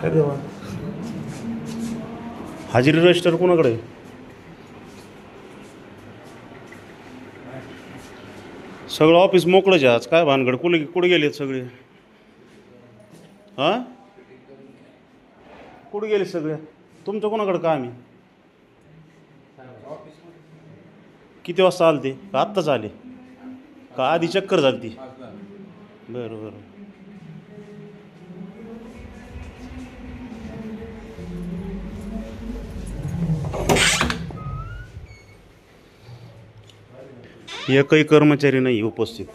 काय देवा हाजिरी रजिस्टर कोणाकडे आहे? सगळं ऑफिस मोकळंच आहे आज. काय भानगड? कुठे गेलेत सगळे? हां, कुठे गेले सगळे? तुमचं कोणाकडे काम आहे? किती वाजता आले ते? का आत्ताच आले? का आधी चक्कर झाली ती? बरं बरं. एकही कर्मचारी नाही उपस्थित.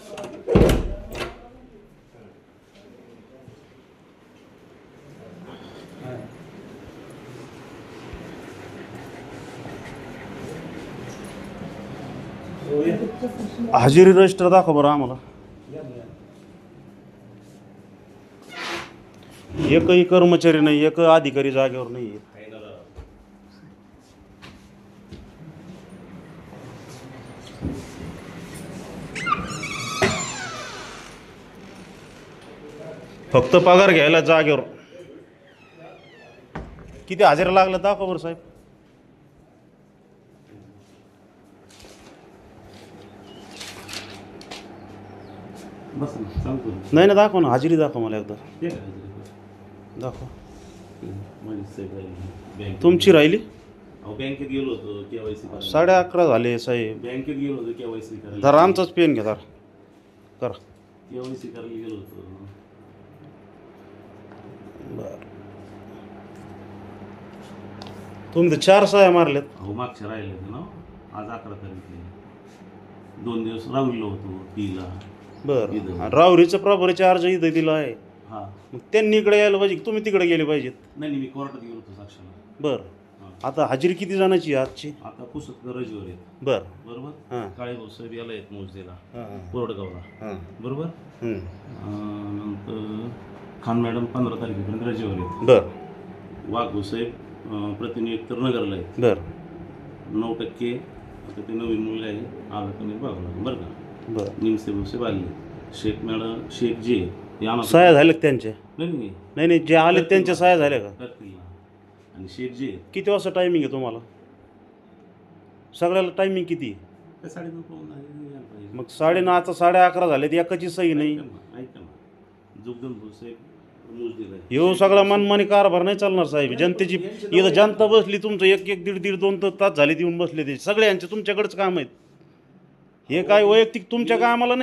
हाजिरी रजिस्टर दाखव बरं आम्हाला. एकही कर्मचारी नाही, एक अधिकारी जागेवर नाही आहे. फक्त पगार घ्यायला जागेवर. किती हजेरी लागलं दाखव बरं साहेब. बस ना सांगतो. नाही ना, दाखव ना, हाजिरी दाखव मला एकदा. दाखव. तुमची राहिली. बँकेत गेलो होतो केवायसी करायला. 11:30 झाले साहेब. बँकेत गेलो होतो केवायसी करायला. धरा आमचाच पेन घ्या. धरा करा. केवायसी करायला गेलो होतो. बरं, तुम्ही तर 4 सह्या मारल्यात. अहो मागच्या राहिले होते ना. आज 11 तारीख आहे. 2 दिवस राहुलला होतो तीला. बरं, राहुरीचं प्रॉपर्टी अर्ज इथं दिला आहे. हां, मग त्यांनी इकडे यायला पाहिजे, तुम्ही तिकडे गेले पाहिजेत. नाही मी कोर्टात गेलो होतो साक्षाला. बरं, आता हजेरी किती जणांची आहे आजची? आता पुस्तक रजेवर आहेत. बरं. बरोबर. हां काळे भाऊ साहेब याला आहेत मोजदेला हां कोरडगावला. हां. बरोबर. हं. नंतर खान मॅडम 15 तारखेपर्यंत रजेवर आहेत. बरं वाघ साहेब प्रतिनियुक्त नगरला आहेत. बरं 9% आता ते नवीन मुलगा आहे आला तर नाही बघावं बरं का. बरं. निमसे भाऊसाहेब आले. शेख मॅडम शेख जे या सह्या झाल्या का त्यांच्या? नाही नाही, जे आले त्यांच्या सह्या झाल्या का? करतील ना. आणि शेख जे किती वाजता टायमिंग आहे तुम्हाला? सगळ्याला टायमिंग किती आहे? 9:30 पाहिजे. मग 9:30 11:30 झाले, ती एकाची सही नाही. ऐका ना जुगदन भाऊसाहेब मोजदेला आहे. ह्यो सगळा मनमानी कारभार नाही चालणार साहेब. जनतेची इथं जनता बसली, तुमचं 1-1, 1.5, 2 तास झाले येऊन बसले. ते सगळ्यांचे तुमच्याकडेच काम आहेत. हे काय वैयक्तिक तुमच्या कामाला नाही.